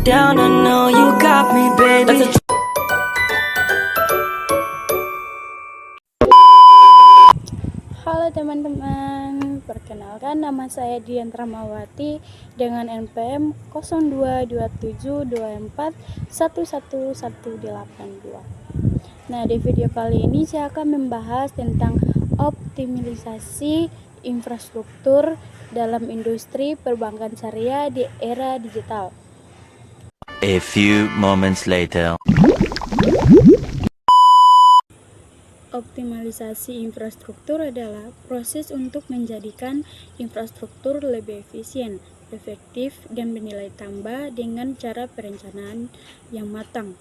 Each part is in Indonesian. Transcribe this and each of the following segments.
down, I know you got me, baby. Halo teman-teman, perkenalkan nama saya Dian Ramawati dengan NPM 022724111182. Nah, di video kali ini saya akan membahas tentang optimalisasi infrastruktur dalam industri perbankan syariah di era digital. A few moments later. Optimalisasi infrastruktur adalah proses untuk menjadikan infrastruktur lebih efisien, efektif, dan bernilai tambah dengan cara perencanaan yang matang,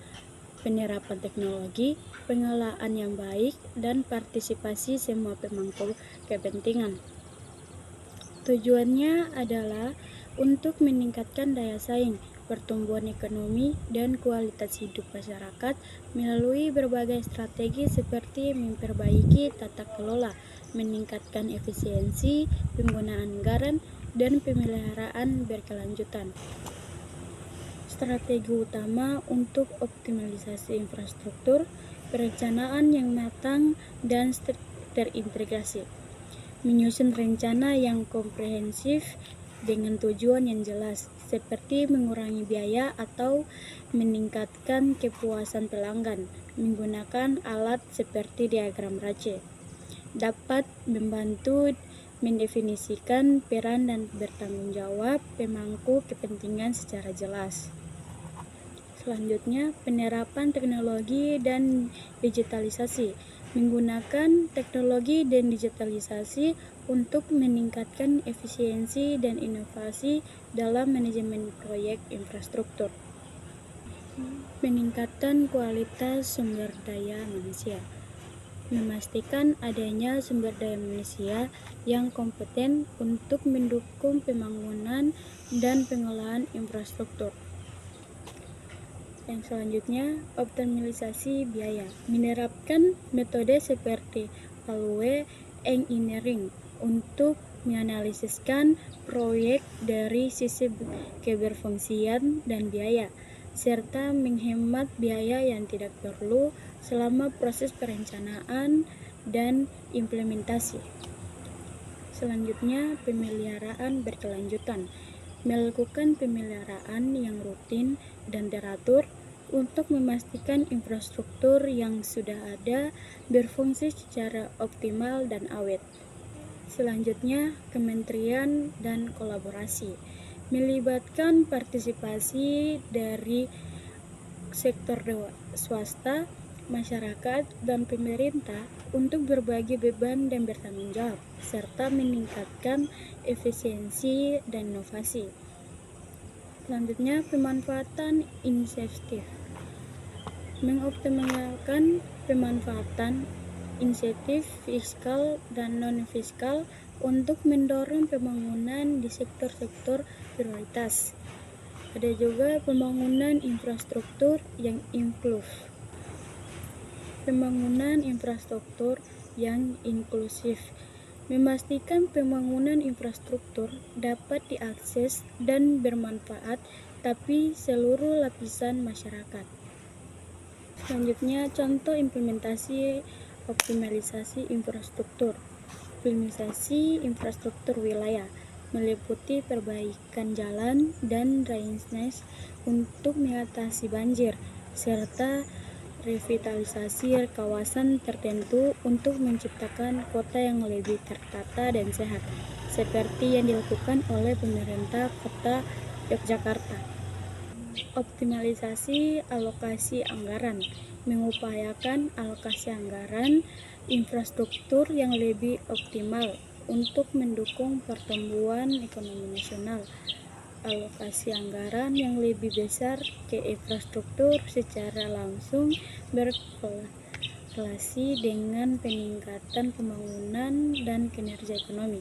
penerapan teknologi, pengelolaan yang baik, dan partisipasi semua pemangku kepentingan. Tujuannya adalah untuk meningkatkan daya saing, pertumbuhan ekonomi, dan kualitas hidup masyarakat melalui berbagai strategi seperti memperbaiki tata kelola, meningkatkan efisiensi, penggunaan anggaran, dan pemeliharaan berkelanjutan. Strategi utama untuk optimalisasi infrastruktur, perencanaan yang matang dan terintegrasi, menyusun rencana yang komprehensif dengan tujuan yang jelas, seperti mengurangi biaya atau meningkatkan kepuasan pelanggan, menggunakan alat seperti diagram RACE, dapat membantu mendefinisikan peran dan bertanggung jawab pemangku kepentingan secara jelas. Selanjutnya, penerapan teknologi dan digitalisasi, menggunakan teknologi dan digitalisasi untuk meningkatkan efisiensi dan inovasi dalam manajemen proyek infrastruktur. Peningkatan kualitas sumber daya manusia, memastikan adanya sumber daya manusia yang kompeten untuk mendukung pembangunan dan pengelolaan infrastruktur. Yang selanjutnya, optimalisasi biaya, menerapkan metode seperti value engineering untuk menganalisiskan proyek dari sisi keberfungsian dan biaya, serta menghemat biaya yang tidak perlu selama proses perencanaan dan implementasi. Selanjutnya, pemeliharaan berkelanjutan, melakukan pemeliharaan yang rutin dan teratur untuk memastikan infrastruktur yang sudah ada berfungsi secara optimal dan awet. Selanjutnya, kementerian dan kolaborasi, melibatkan partisipasi dari sektor swasta, masyarakat, dan pemerintah untuk berbagi beban dan bertanggung jawab, serta meningkatkan efisiensi dan inovasi. Selanjutnya, pemanfaatan insentif, mengoptimalkan pemanfaatan insentif fiskal dan non-fiskal untuk mendorong pembangunan di sektor-sektor prioritas. Ada juga pembangunan infrastruktur yang inklusif. Pembangunan infrastruktur yang inklusif, memastikan pembangunan infrastruktur dapat diakses dan bermanfaat tapi seluruh lapisan masyarakat. Selanjutnya, contoh implementasi optimalisasi infrastruktur. Optimalisasi infrastruktur wilayah meliputi perbaikan jalan dan drainase untuk mengatasi banjir, serta revitalisasi kawasan tertentu untuk menciptakan kota yang lebih tertata dan sehat, seperti yang dilakukan oleh pemerintah Kota Yogyakarta. Optimalisasi alokasi anggaran, mengupayakan alokasi anggaran infrastruktur yang lebih optimal untuk mendukung pertumbuhan ekonomi nasional. Alokasi anggaran yang lebih besar ke infrastruktur secara langsung berkorelasi dengan peningkatan pembangunan dan kinerja ekonomi.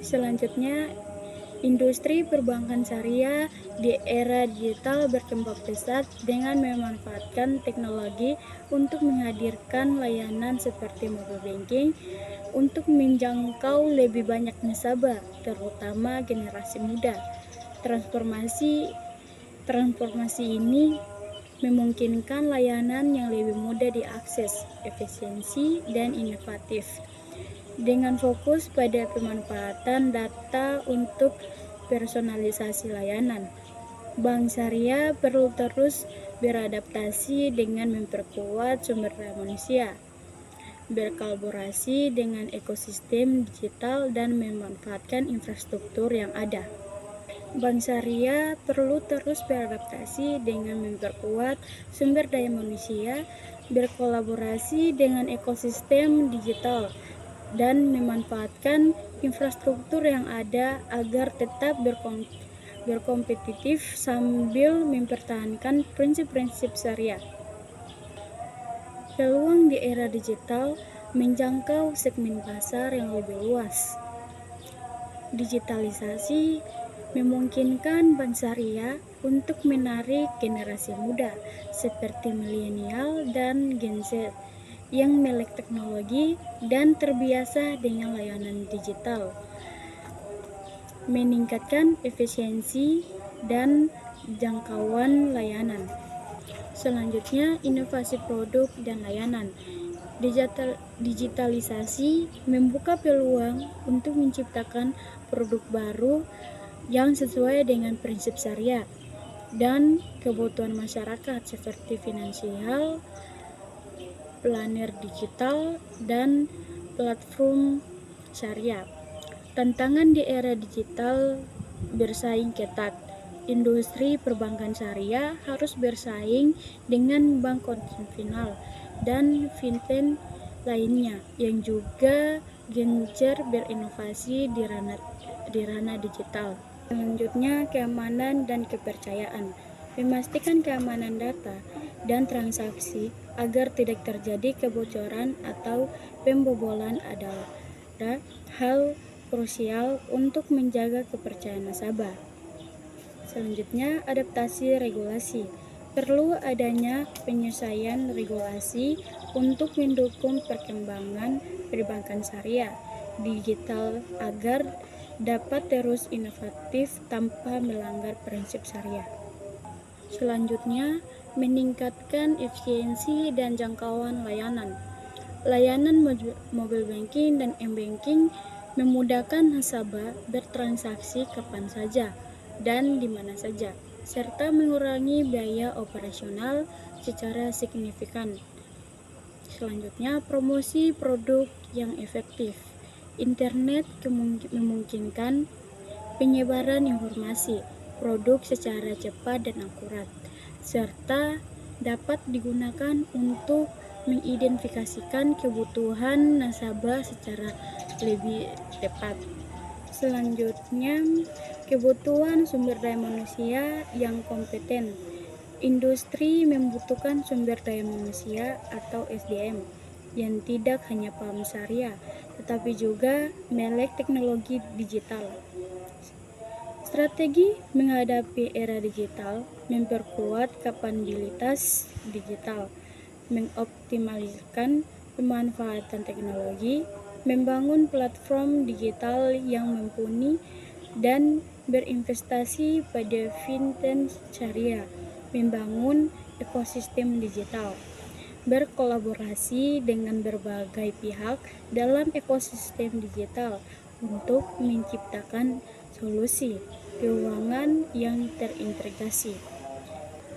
Selanjutnya, Industri perbankan syariah di era digital berkembang pesat dengan memanfaatkan teknologi untuk menghadirkan layanan seperti mobile banking untuk menjangkau lebih banyak nasabah, terutama generasi muda. Transformasi ini memungkinkan layanan yang lebih mudah diakses, efisiensi, dan inovatif. Dengan fokus pada pemanfaatan data untuk personalisasi layanan, Bank Syariah perlu terus beradaptasi dengan memperkuat sumber daya manusia, berkolaborasi dengan ekosistem digital, dan memanfaatkan infrastruktur yang ada. Bank Syariah perlu terus beradaptasi dengan memperkuat sumber daya manusia, berkolaborasi dengan ekosistem digital, dan memanfaatkan infrastruktur yang ada agar tetap berkompetitif sambil mempertahankan prinsip-prinsip syariah. Peluang di era digital menjangkau segmen pasar yang lebih luas. Digitalisasi memungkinkan Bank Syariah untuk menarik generasi muda seperti milenial dan Gen Z yang melek teknologi dan terbiasa dengan layanan digital, meningkatkan efisiensi dan jangkauan layanan. Selanjutnya, inovasi produk dan layanan. Digitalisasi membuka peluang untuk menciptakan produk baru yang sesuai dengan prinsip syariah dan kebutuhan masyarakat seperti finansial, planner digital, dan platform syariah. Tantangan di era digital bersaing ketat. Industri perbankan syariah harus bersaing dengan bank konvensional dan fintech lainnya yang juga gencar berinovasi di ranah digital. Selanjutnya, keamanan dan kepercayaan. Memastikan keamanan data dan transaksi agar tidak terjadi kebocoran atau pembobolan adalah hal krusial untuk menjaga kepercayaan nasabah. Selanjutnya, adaptasi regulasi. Perlu adanya penyesuaian regulasi untuk mendukung perkembangan perbankan syariah digital agar dapat terus inovatif tanpa melanggar prinsip syariah. Selanjutnya, meningkatkan efisiensi dan jangkauan layanan. Layanan mobile banking dan m-banking memudahkan nasabah bertransaksi kapan saja dan di mana saja, serta mengurangi biaya operasional secara signifikan. Selanjutnya, promosi produk yang efektif. Internet memungkinkan penyebaran informasi produk secara cepat dan akurat, serta dapat digunakan untuk mengidentifikasikan kebutuhan nasabah secara lebih tepat. Selanjutnya, kebutuhan sumber daya manusia yang kompeten. Industri membutuhkan sumber daya manusia atau SDM yang tidak hanya paham syariah, tetapi juga melek teknologi digital. Strategi menghadapi era digital, memperkuat kapabilitas digital, mengoptimalkan pemanfaatan teknologi, membangun platform digital yang mumpuni, dan berinvestasi pada fintech syariah, membangun ekosistem digital, berkolaborasi dengan berbagai pihak dalam ekosistem digital untuk menciptakan solusi keuangan yang terintegrasi.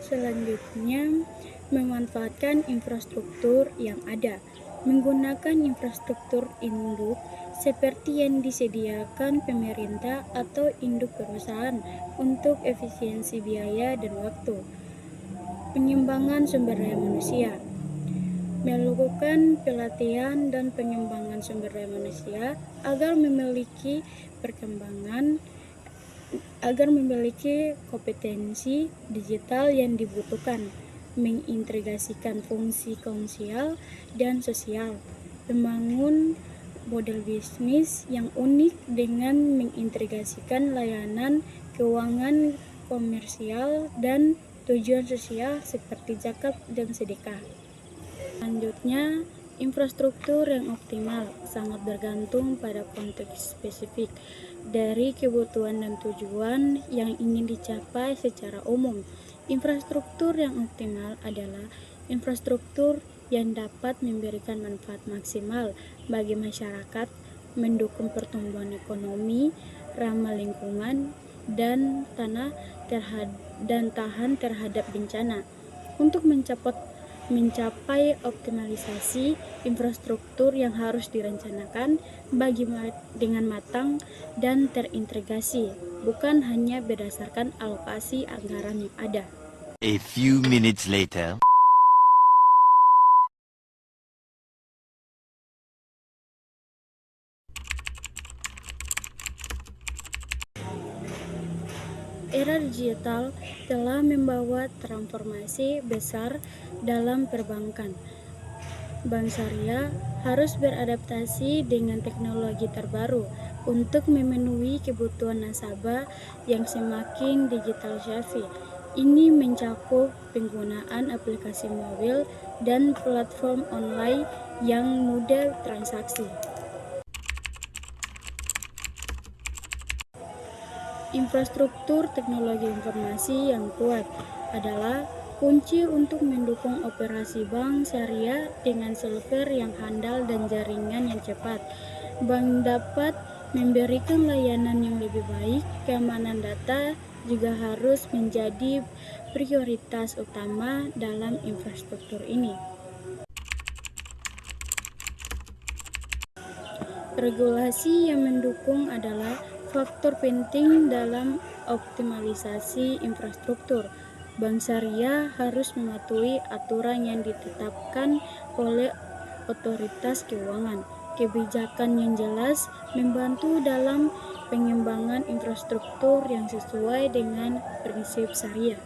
Selanjutnya, memanfaatkan infrastruktur yang ada. Menggunakan infrastruktur induk seperti yang disediakan pemerintah atau induk perusahaan untuk efisiensi biaya dan waktu. Pengembangan sumber daya manusia. Melakukan pelatihan dan pengembangan sumber daya manusia agar memiliki kompetensi digital yang dibutuhkan, mengintegrasikan fungsi konsial dan sosial, membangun model bisnis yang unik dengan mengintegrasikan layanan keuangan komersial dan tujuan sosial seperti zakat dan sedekah. Selanjutnya, infrastruktur yang optimal sangat bergantung pada konteks spesifik dari kebutuhan dan tujuan yang ingin dicapai secara umum. Infrastruktur yang optimal adalah infrastruktur yang dapat memberikan manfaat maksimal bagi masyarakat, mendukung pertumbuhan ekonomi, ramah lingkungan, dan tahan terhadap bencana. Untuk mencapai optimalisasi infrastruktur yang harus direncanakan dengan matang dan terintegrasi, bukan hanya berdasarkan alokasi anggaran yang ada. A few minutes later. Era digital telah membawa transformasi besar dalam perbankan. Bank syariah harus beradaptasi dengan teknologi terbaru untuk memenuhi kebutuhan nasabah yang semakin digital savvy. Ini mencakup penggunaan aplikasi mobil dan platform online yang mudah transaksi. Infrastruktur teknologi informasi yang kuat adalah kunci untuk mendukung operasi bank syariah dengan server yang handal dan jaringan yang cepat. Bank dapat memberikan layanan yang lebih baik. Keamanan data juga harus menjadi prioritas utama dalam infrastruktur ini. Regulasi yang mendukung adalah faktor penting dalam optimalisasi infrastruktur. Bank syariah harus mematuhi aturan yang ditetapkan oleh otoritas keuangan. Kebijakan yang jelas membantu dalam pengembangan infrastruktur yang sesuai dengan prinsip syariah.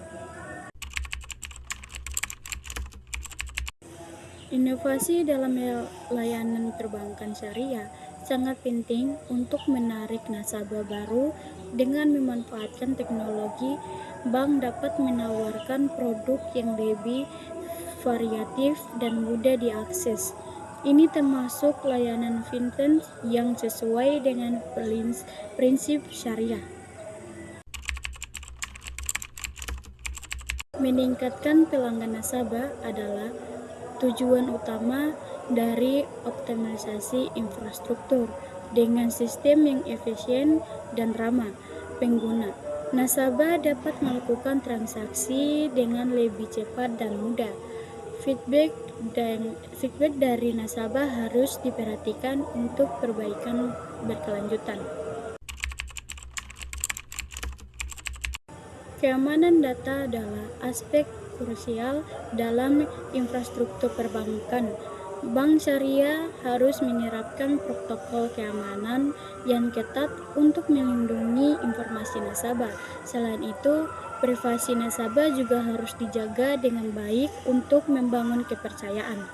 Inovasi dalam layanan perbankan syariah sangat penting untuk menarik nasabah baru. Dengan memanfaatkan teknologi, bank dapat menawarkan produk yang lebih variatif dan mudah diakses. Ini termasuk layanan fintech yang sesuai dengan prinsip syariah. Meningkatkan pelanggan nasabah adalah tujuan utama dari optimalisasi infrastruktur. Dengan sistem yang efisien dan ramah pengguna, nasabah dapat melakukan transaksi dengan lebih cepat dan mudah. Feedback dari nasabah harus diperhatikan untuk perbaikan berkelanjutan. Keamanan data adalah aspek krusial dalam infrastruktur perbankan. Bank syariah harus menerapkan protokol keamanan yang ketat untuk melindungi informasi nasabah. Selain itu, privasi nasabah juga harus dijaga dengan baik untuk membangun kepercayaan.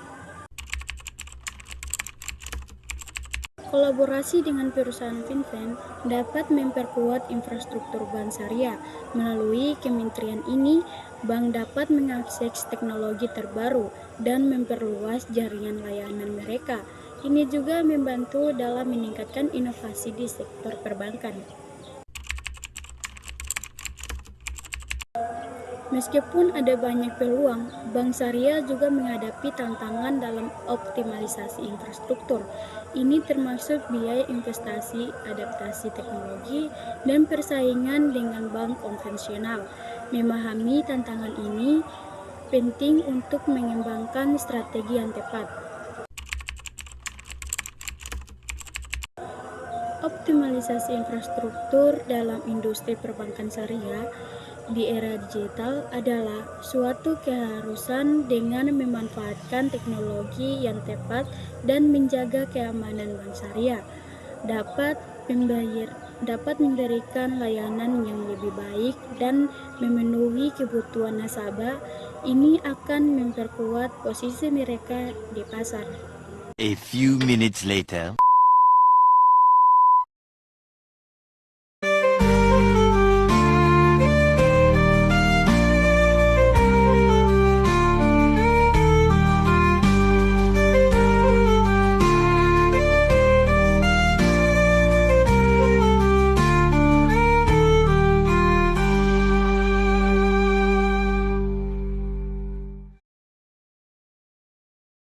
Kolaborasi dengan perusahaan fintech dapat memperkuat infrastruktur bank syariah. Melalui kementerian ini, bank dapat mengakses teknologi terbaru dan memperluas jaringan layanan mereka. Ini juga membantu dalam meningkatkan inovasi di sektor perbankan. Meskipun ada banyak peluang, bank syariah juga menghadapi tantangan dalam optimalisasi infrastruktur. Ini termasuk biaya investasi, adaptasi teknologi, dan persaingan dengan bank konvensional. Memahami tantangan ini penting untuk mengembangkan strategi yang tepat. Optimalisasi infrastruktur dalam industri perbankan syariah di era digital adalah suatu keharusan dengan memanfaatkan teknologi yang tepat dan menjaga keamanan bank syariah. Dapat memberikan layanan yang lebih baik dan memenuhi kebutuhan nasabah. Ini akan memperkuat posisi mereka di pasar. A few minutes later.